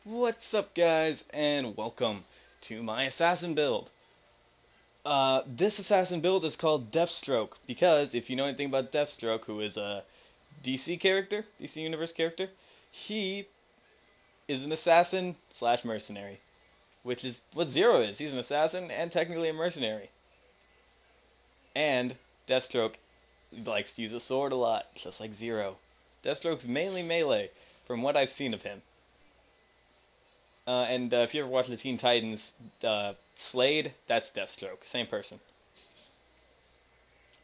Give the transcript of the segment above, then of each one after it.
What's up, guys, and welcome to my assassin build. This assassin build is called Deathstroke because if you know anything about Deathstroke, who is a DC character, DC Universe character, he is an assassin slash mercenary, which is what Zero is. He's an assassin and technically a mercenary. And Deathstroke likes to use a sword a lot, just like Zero. Deathstroke's mainly melee, from what I've seen of him. And if you ever watch the Teen Titans, Slade, that's Deathstroke. Same person.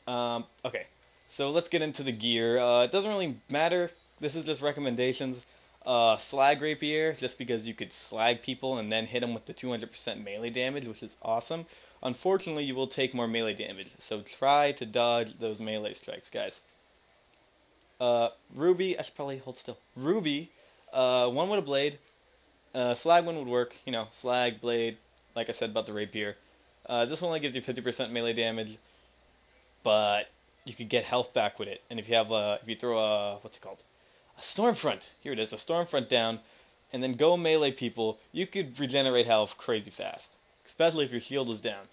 Okay, so let's get into the gear. It doesn't really matter. This is just recommendations. Slag Rapier, just because you could slag people and then hit them with the 200% melee damage, which is awesome. Unfortunately, you will take more melee damage, so try to dodge those melee strikes, guys. Ruby, I should probably hold still. Ruby, one with a blade. Slag one would work, slag, blade, like I said about the rapier. This one only gives you 50% melee damage, but you could get health back with it. And if you throw what's it called? A Stormfront. Here it is, a Stormfront down, and then go melee people, you could regenerate health crazy fast, especially if your shield is down.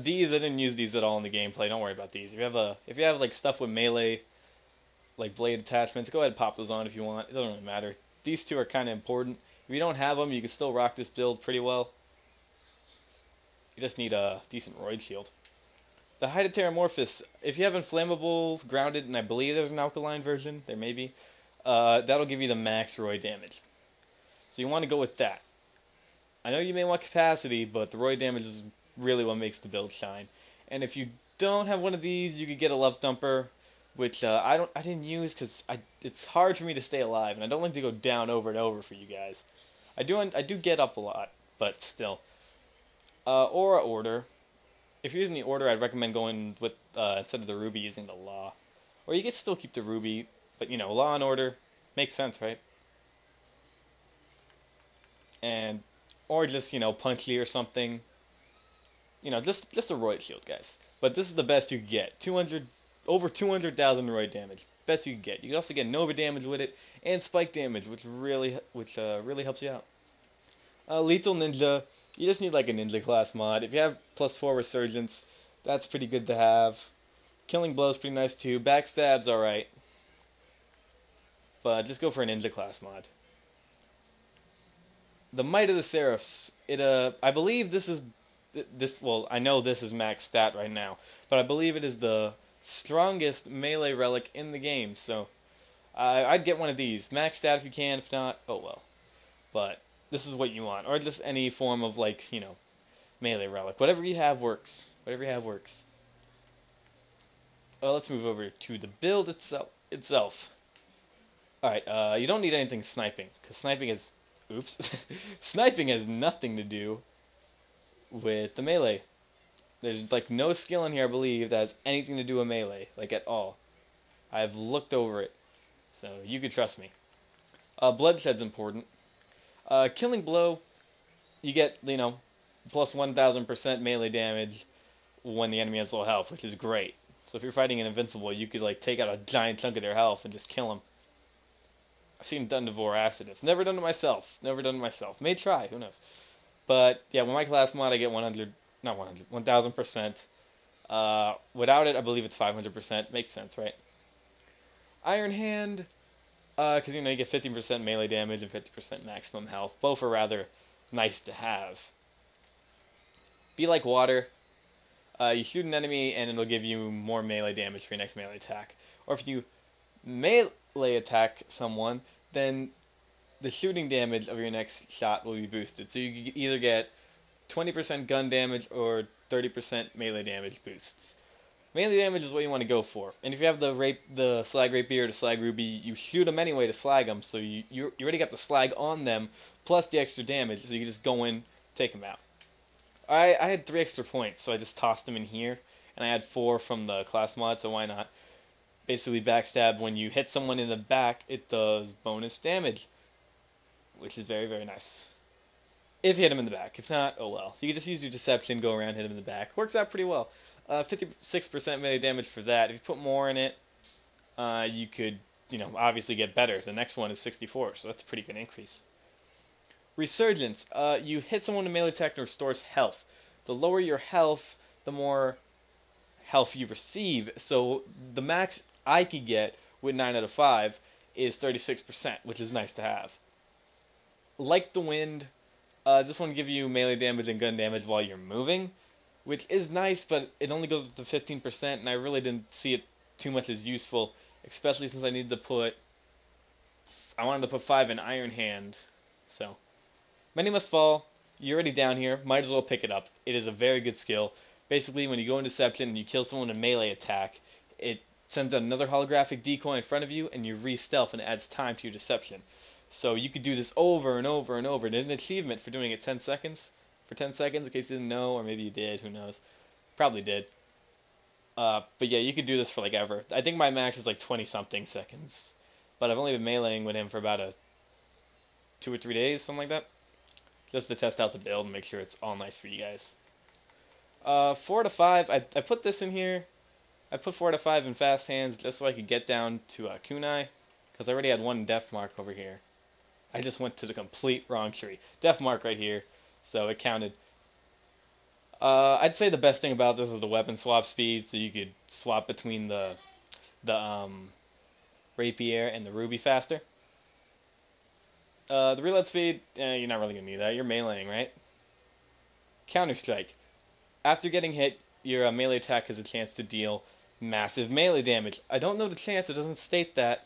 These, I didn't use these at all in the gameplay. Don't worry about these. If you have like stuff with melee, like blade attachments, go ahead and pop those on if you want. It doesn't really matter. These two are kind of important. If you don't have them, you can still rock this build pretty well. You just need a decent roid shield. The Hide of Terramorphous, if you have inflammable, grounded, and I believe there's an alkaline version, there may be, that'll give you the max roid damage. So you want to go with that. I know you may want capacity, but the roid damage is really what makes the build shine. And if you don't have one of these, you could get a Love Thumper, which I didn't use because it's hard for me to stay alive, and I don't like to go down over and over for you guys. I do get up a lot, but still. Aura Order. If you're using the Order, I'd recommend going with instead of the Ruby, using the Law, or you could still keep the Ruby, but Law and Order makes sense, right? And or just Punchy or something. Just a Roid Shield, guys. But this is the best you can get. Over 200,000 roid damage. Best you can get. You can also get Nova damage with it, and Spike damage, which really helps you out. Lethal Ninja, you just need like a Ninja class mod. If you have +4 Resurgence, that's pretty good to have. Killing Blow's pretty nice too. Backstab's alright. But just go for a Ninja class mod. The Might of the Seraphs, I believe well, I know this is max stat right now, but I believe it is the strongest melee relic in the game, so I'd get one of these. Max stat if you can, if not, oh well. But this is what you want, or just any form of melee relic. Whatever you have works. Whatever you have works. Let's move over to the build itself. Alright, you don't need anything sniping, because sniping is, oops, sniping has nothing to do with the melee. There's like no skill in here, I believe, that has anything to do with melee, like at all. I've looked over it, so you could trust me. Bloodshed's important. Killing Blow, you get, plus 1,000% melee damage when the enemy has low health, which is great. So if you're fighting an invincible, you could take out a giant chunk of their health and just kill them. I've seen it done to Voracitus. Never done it myself. Never done it myself. May try, who knows. But yeah, with my class mod, I get 1,000%. Without it, I believe it's 500%. Makes sense, right? Iron Hand, because you get 15% melee damage and 50% maximum health. Both are rather nice to have. Be like water. You shoot an enemy and it'll give you more melee damage for your next melee attack. Or if you melee attack someone, then the shooting damage of your next shot will be boosted. So you can either get 20% gun damage or 30% melee damage boosts. Melee damage is what you want to go for. And if you have the Slag Rapier or the Slag Ruby, you shoot them anyway to slag them, so you already got the slag on them, plus the extra damage, so you can just go in, take them out. I had 3 extra points, so I just tossed them in here, and I had 4 from the class mod, so why not? Basically, Backstab, when you hit someone in the back, it does bonus damage, which is very, very nice. If you hit him in the back. If not, oh well. You can just use your Deception, go around, hit him in the back. Works out pretty well. 56% melee damage for that. If you put more in it, you could, obviously get better. The next one is 64, so that's a pretty good increase. Resurgence. You hit someone with a melee attack and restores health. The lower your health, the more health you receive. So the max I could get with 9 out of 5 is 36%, which is nice to have. Like the Wind, this one gives you melee damage and gun damage while you're moving, which is nice, but it only goes up to 15%, and I really didn't see it too much as useful, especially since I wanted to put 5 in Iron Hand. So, Many Must Fall, you're already down here, might as well pick it up. It is a very good skill. Basically, when you go in Deception and you kill someone with a melee attack, it sends out another holographic decoy in front of you, and you re-stealth, and it adds time to your Deception. So you could do this over and over and over. There's an achievement for doing it 10 seconds. For 10 seconds, in case you didn't know, or maybe you did, who knows. Probably did. But yeah, you could do this for like ever. I think my max is like 20-something seconds. But I've only been meleeing with him for about 2 or 3 days, something like that. Just to test out the build and make sure it's all nice for you guys. 4 to 5, I put this in here. I put 4 to 5 in fast hands just so I could get down to kunai. Because I already had one death mark over here. I just went to the complete wrong tree. Death mark right here, so it counted. I'd say the best thing about this is the weapon swap speed, so you could swap between the rapier and the ruby faster. The reload speed, you're not really going to need that. You're meleeing, right? Counter Strike. After getting hit, your melee attack has a chance to deal massive melee damage. I don't know the chance, it doesn't state that.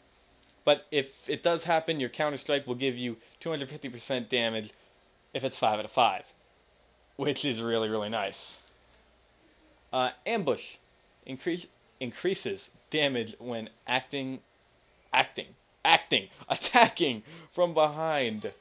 But if it does happen, your Counter Strike will give you 250% damage if it's 5 out of 5. Which is really, really nice. Ambush. Increases damage when attacking from behind.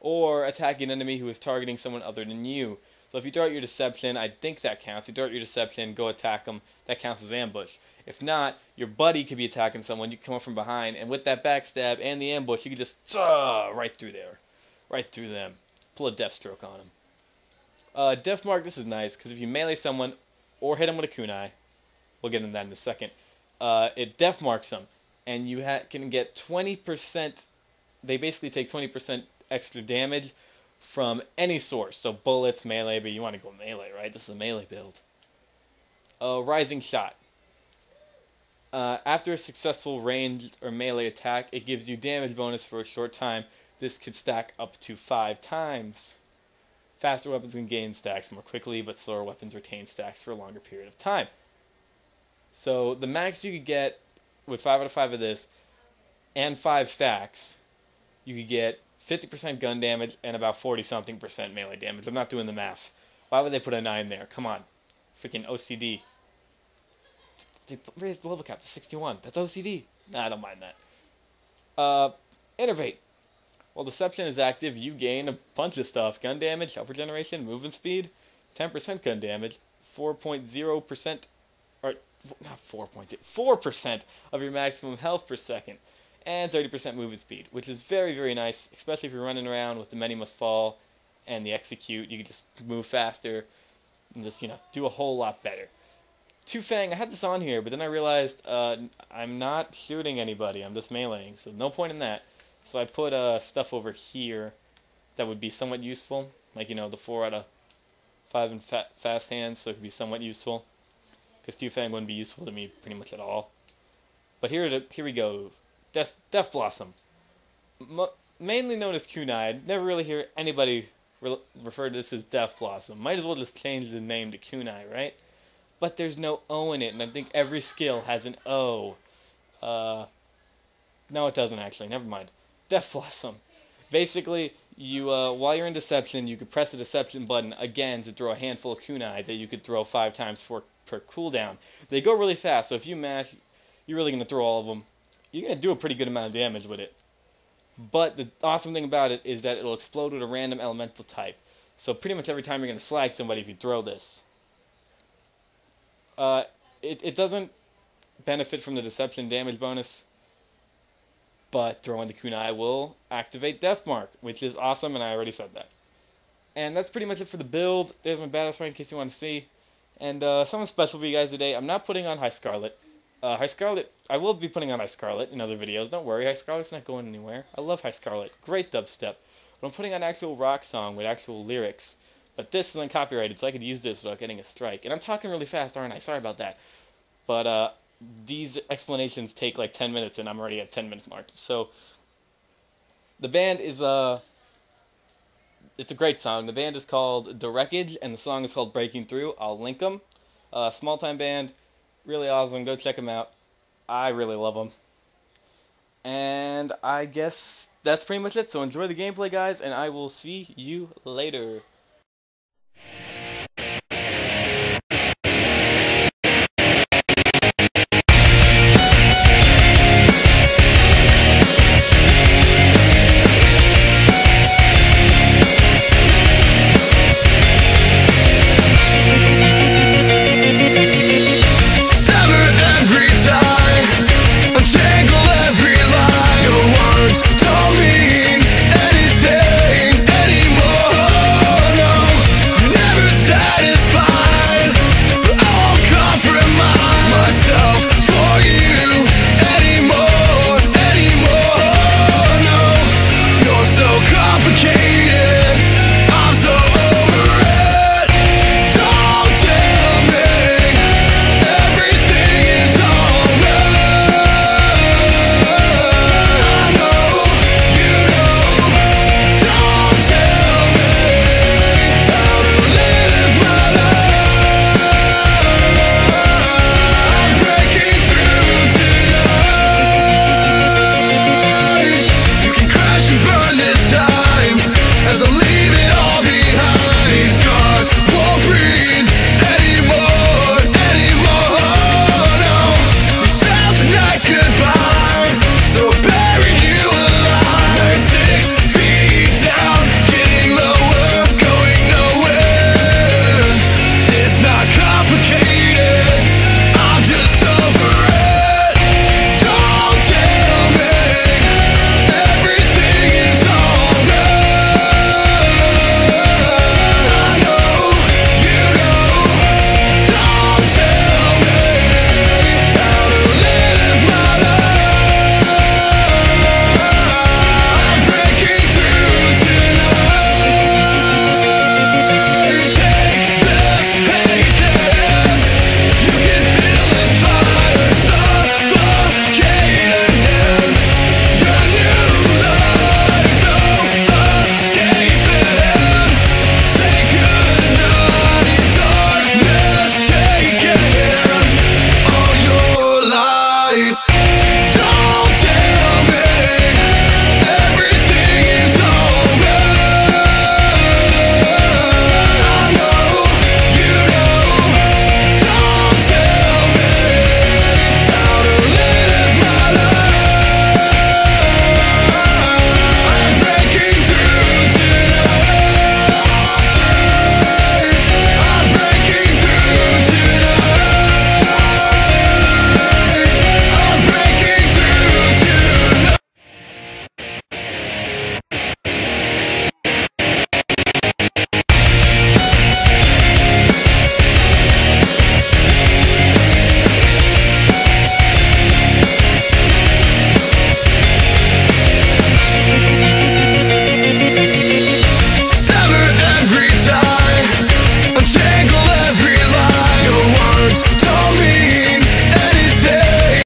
Or attacking an enemy who is targeting someone other than you. So if you throw out your Deception, I think that counts. You throw out your Deception, go attack them, that counts as ambush. If not, your buddy could be attacking someone, you can come up from behind, and with that backstab and the ambush, you can just right through there. Right through them. Pull a Deathstroke on them. Death Mark, this is nice, because if you melee someone, or hit them with a kunai, we'll get into that in a second, it Death Marks them, and you can get 20%, they basically take 20% extra damage from any source, so bullets, melee, but you want to go melee, right? This is a melee build. Rising Shot. After a successful ranged or melee attack, it gives you damage bonus for a short time. This could stack up to 5 times. Faster weapons can gain stacks more quickly, but slower weapons retain stacks for a longer period of time. So the max you could get with 5 out of 5 of this, and 5 stacks, you could get 50% gun damage and about 40-something% melee damage. I'm not doing the math. Why would they put a 9 there? Come on. Freaking OCD. They raised the level cap to 61. That's OCD. Nah, I don't mind that. Innervate. While Deception is active, you gain a bunch of stuff. Gun damage, health regeneration, movement speed, 10% gun damage, 4.0%, or not 4.0, 4% of your maximum health per second, and 30% movement speed, which is very, very nice, especially if you're running around with the Many Must Fall and the Execute. You can just move faster and just, do a whole lot better. Two Fang, I had this on here, but then I realized I'm not shooting anybody. I'm just meleeing, so no point in that. So I put stuff over here that would be somewhat useful, like, the 4 out of 5 in fast hands, so it could be somewhat useful. Because Two Fang wouldn't be useful to me pretty much at all. But here we go. Death Blossom. Mainly known as kunai. I never really hear anybody refer to this as Death Blossom. Might as well just change the name to kunai, right? But there's no O in it, and I think every skill has an O. No, it doesn't actually. Never mind. Death Blossom. Basically, you while you're in Deception, you could press the Deception button again to throw a handful of kunai that you could throw 5 times per cooldown. They go really fast, so if you mash, you're really going to throw all of them. You're going to do a pretty good amount of damage with it. But the awesome thing about it is that it'll explode with a random elemental type. So pretty much every time you're going to slag somebody if you throw this. It doesn't benefit from the Deception damage bonus, but throwing the kunai will activate Death Mark, which is awesome, and I already said that. And that's pretty much it for the build. There's my battle strike in case you want to see. And something special for you guys today. I'm not putting on High Scarlet. High Scarlet, I will be putting on High Scarlet in other videos. Don't worry, High Scarlet's not going anywhere. I love High Scarlet. Great dubstep. but I'm putting on an actual rock song with actual lyrics. But this is uncopyrighted, so I could use this without getting a strike. And I'm talking really fast, aren't I? Sorry about that. But these explanations take like 10 minutes, and I'm already at 10 minute mark. So the band is it's a great song. The band is called The Wreckage, and the song is called Breaking Through. I'll link them. Small time band, really awesome. Go check them out. I really love them. And I guess that's pretty much it. So enjoy the gameplay, guys, and I will see you later.